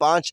5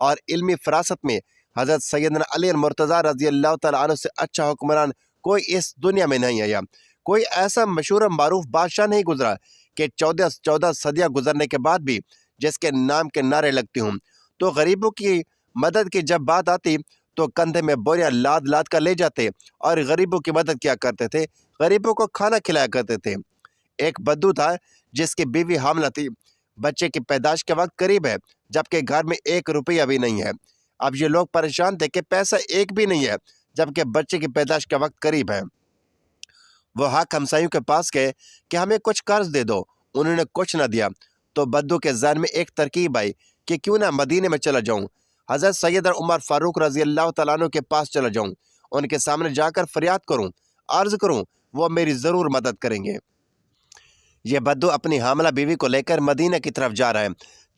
اور علمی فراست میں حضرت سیدنا علی المرتضیٰ رضی اللہ تعالیٰ عنہ سے اچھا حکمران کوئی اس دنیا میں نہیں آیا۔ کوئی ایسا مشہور و معروف بادشاہ نہیں گزرا کہ 14 صدیاں گزرنے کے بعد بھی جس کے نام کے نعرے لگتے ہوں تو غریبوں کی مدد کی جب بات آتی تو کندھے میں بوریاں لاد لاد کر لے جاتے اور غریبوں کی مدد کیا کرتے تھے، غریبوں کو کھانا کھلایا کرتے تھے۔ ایک بدو تھا جس کی بیوی حاملہ تھی، بچے کی پیدائش کے وقت قریب ہے جبکہ گھر میں 1 روپیہ بھی نہیں ہے۔ اب یہ لوگ پریشان تھے کہ پیسہ ایک بھی نہیں ہے جبکہ بچے کی پیدائش کا وقت قریب ہے۔ وہ حق ہمسایوں کے پاس گئے کہ ہمیں کچھ قرض دے دو، انہوں نے کچھ نہ دیا تو بدو کے ذہن میں ایک ترکیب آئی کہ کیوں نہ مدینے میں چلا جاؤں، حضرت سیدنا عمر فاروق رضی اللہ تعالیٰ عنہ کے پاس چلا جاؤں، ان کے سامنے جا کر فریاد کروں، عرض کروں، وہ میری ضرور مدد کریں گے۔ یہ بدو اپنی حاملہ بیوی کو لے کر مدینہ کی طرف جا رہا ہے۔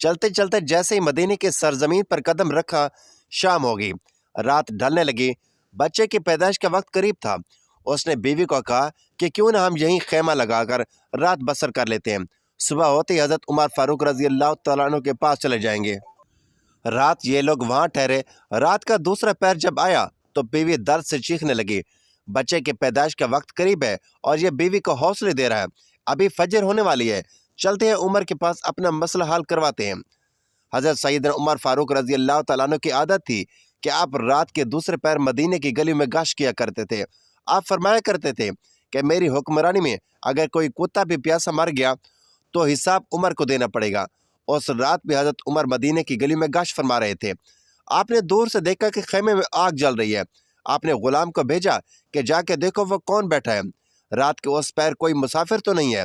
چلتے چلتے جیسے ہی مدینے کی سرزمین پر قدم رکھا شام ہو گئی، رات ڈھلنے لگی، بچے کی پیدائش کا وقت قریب تھا۔ اس نے بیوی کو کہا کہ کیوں نہ ہم یہیں خیمہ لگا کر رات بسر کر لیتے ہیں، صبح ہوتے ہی حضرت عمر فاروق رضی اللہ تعالیٰ عنہ کے پاس چلے جائیں گے۔ رات یہ لوگ وہاں ٹھہرے۔ رات کا دوسرا پہر جب آیا تو بیوی درد سے چیخنے لگی۔ بچے کی پیدائش کا وقت قریب ہے اور یہ بیوی کو حوصلے دے رہا ہے، ابھی فجر ہونے والی ہے، چلتے ہیں عمر کے پاس اپنا مسئلہ حل کرواتے ہیں۔ حضرت سیدنا عمر فاروق رضی اللہ تعالیٰ عنہ کی عادت تھی کہ آپ رات کے دوسرے پہر مدینے کی گلیوں میں گشت کیا کرتے تھے۔ آپ فرمایا کرتے تھے کہ میری حکمرانی میں اگر کوئی کتا بھی پیاسا مر گیا تو حساب عمر کو دینا پڑے گا۔ اس رات بھی حضرت عمر مدینے کی گلی میں گشت فرما رہے تھے۔ آپ نے دور سے دیکھا کہ خیمے میں آگ جل رہی ہے۔ آپ نے غلام کو بھیجا کہ جا کے دیکھو وہ کون بیٹھا ہے، رات کے اس پہر کوئی مسافر تو نہیں ہے۔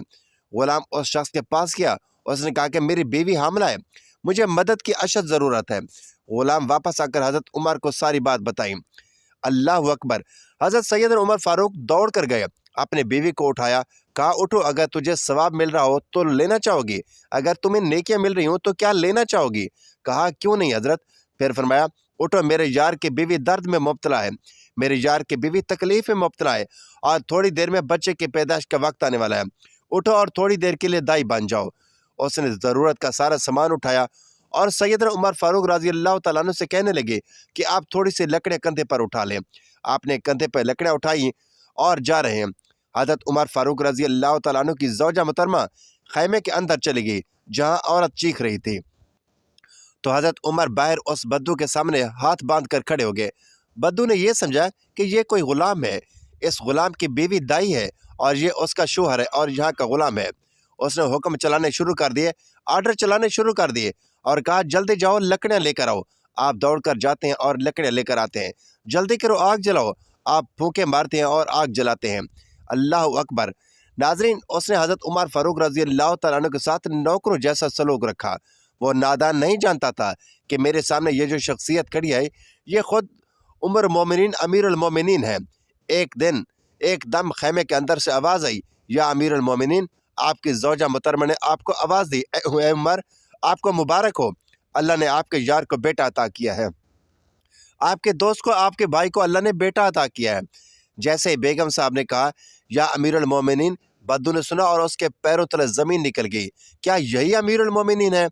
غلام اس شخص کے پاس گیا، اس نے کہا کہ میری بیوی حاملہ ہے، مجھے مدد کی اشد ضرورت ہے۔ غلام واپس آ کر حضرت عمر کو ساری بات بتائی۔ اللہ اکبر! حضرت سیدنا عمر فاروق دوڑ کر گئے، اپنے بیوی کو اٹھایا، کہا اٹھو، اگر تجھے ثواب مل رہا ہو تو لینا چاہو گی، اگر تمہیں نیکیاں مل رہی ہوں تو کیا لینا چاہو گی؟ کہا کیوں نہیں حضرت؟ پھر فرمایا اٹھو، میرے یار کی بیوی درد میں مبتلا ہے، میرے یار کی بیوی تکلیف میں مبتلا ہے اور تھوڑی دیر میں بچے کی پیدائش کا وقت آنے والا ہے، اٹھو اور تھوڑی دیر کے لیے دائی بن جاؤ۔ اس نے ضرورت کا سارا سامان اٹھایا اور سیدنا عمر فاروق رضی اللہ تعالیٰ عنہ سے کہنے لگے کہ آپ تھوڑی سی لکڑیاں کندھے پر اٹھا لیں۔ آپ نے کندھے پر لکڑیاں اٹھائی اور جا رہے ہیں۔ حضرت عمر فاروق رضی اللہ تعالیٰ عنہ کی زوجہ محترمہ خیمے کے اندر چلی گئی جہاں عورت چیخ رہی تھی، تو حضرت عمر باہر اس بدو کے سامنے ہاتھ باندھ کر کھڑے ہو گئے۔ بدو نے یہ سمجھا کہ یہ کوئی غلام ہے، اس غلام کی بیوی دائی ہے اور یہ اس کا شوہر ہے اور یہاں کا غلام ہے۔ اس نے حکم چلانے شروع کر دیے، آرڈر چلانے شروع کر دیے اور کہا جلدی جاؤ، لکڑیاں لے کر آؤ۔ آپ دوڑ کر جاتے ہیں اور لکڑیاں لے کر آتے ہیں۔ جلدی کرو، آگ جلاؤ۔ آپ پھونکے مارتے ہیں اور آگ جلاتے ہیں۔ اللہ اکبر! ناظرین، اس نے حضرت عمر فاروق رضی اللہ تعالیٰ عنہ کے ساتھ نوکروں جیسا سلوک رکھا۔ وہ نادان نہیں جانتا تھا کہ میرے سامنے یہ جو شخصیت کھڑی ہے یہ خود عمر المومنین امیر المومنین ہے۔ ایک دم خیمے کے اندر سے آواز آئی، یا امیر المومنین! آپ کی زوجہ محترمہ نے آپ کو آواز دی، اے عمر، آپ کو مبارک ہو، اللہ نے آپ کے یار کو بیٹا عطا کیا ہے، آپ کے دوست کو، آپ کے بھائی کو اللہ نے بیٹا عطا کیا ہے۔ جیسے ہی بیگم صاحب نے کہا یا امیر المومنین، بدو نے سنا اور اس کے پیروں تلے زمین نکل گئی۔ کیا یہی امیر المومنین ہے؟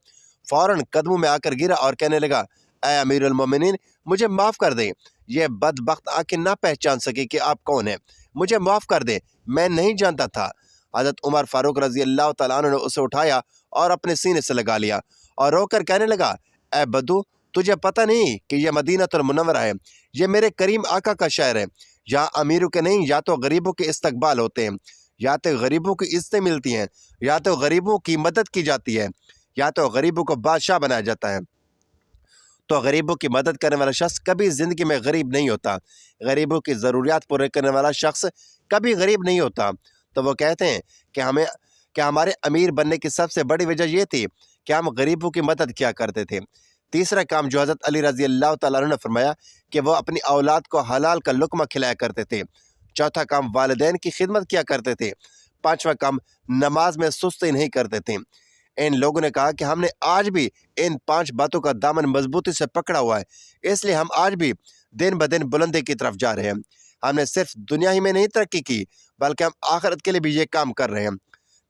فوراً قدموں میں آ کر گرا اور کہنے لگا، اے امیر المومنین، مجھے معاف کر دیں، یہ بدبخت آنکھیں نہ پہچان سکی کہ آپ کون ہیں، مجھے معاف کر دیں، میں نہیں جانتا تھا۔ حضرت عمر فاروق رضی اللہ تعالیٰ عنہ نے اسے اٹھایا اور اپنے سینے سے لگا لیا اور رو کر کہنے لگا، اے بدو، تجھے پتہ نہیں کہ یہ مدینہ المنورہ ہے، یہ میرے کریم آقا کا شہر ہے، یہاں امیروں کے نہیں، یا تو غریبوں کے استقبال ہوتے ہیں، یا تو غریبوں کی عزتیں ملتی ہیں، یا تو غریبوں کی مدد کی جاتی ہے، یا تو غریبوں کو بادشاہ بنایا جاتا ہے۔ تو غریبوں کی مدد کرنے والا شخص کبھی زندگی میں غریب نہیں ہوتا، غریبوں کی ضروریات پورے کرنے والا شخص کبھی غریب نہیں ہوتا۔ تو وہ کہتے ہیں کہ ہمارے امیر بننے کی سب سے بڑی وجہ یہ تھی کہ ہم غریبوں کی مدد کیا کرتے تھے۔ تیسرا کام جو حضرت علی رضی اللہ تعالیٰ عنہ نے فرمایا کہ وہ اپنی اولاد کو حلال کا لقمہ کھلایا کرتے تھے۔ چوتھا کام والدین کی خدمت کیا کرتے تھے۔ پانچواں کام نماز میں سستی نہیں کرتے تھے۔ ان لوگوں نے کہا کہ ہم نے آج بھی ان 5 باتوں کا دامن مضبوطی سے پکڑا ہوا ہے، اس لیے ہم آج بھی دن بدن بلندی کی طرف جا رہے ہیں۔ ہم نے صرف دنیا ہی میں نہیں ترقی کی بلکہ ہم آخرت کے لیے بھی یہ کام کر رہے ہیں۔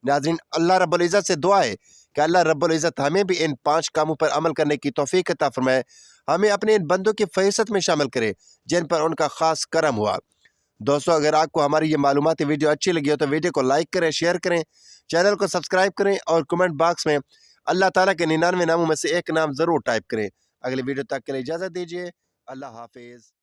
ناظرین، اللہ رب العزت سے دعا ہے کہ اللہ رب العزت ہمیں بھی ان 5 کاموں پر عمل کرنے کی توفیق عطا فرمائے، ہمیں اپنے ان بندوں کی فہرست میں شامل کرے جن پر ان کا خاص کرم ہوا۔ دوستو، اگر آپ کو ہماری یہ معلوماتی ویڈیو اچھی لگی ہو تو ویڈیو کو لائک کریں، شیئر کریں، چینل کو سبسکرائب کریں اور کمنٹ باکس میں اللہ تعالیٰ کے 99 ناموں میں سے ایک نام ضرور ٹائپ کریں۔ اگلی ویڈیو تک کے لیے اجازت دیجیے۔ اللہ حافظ۔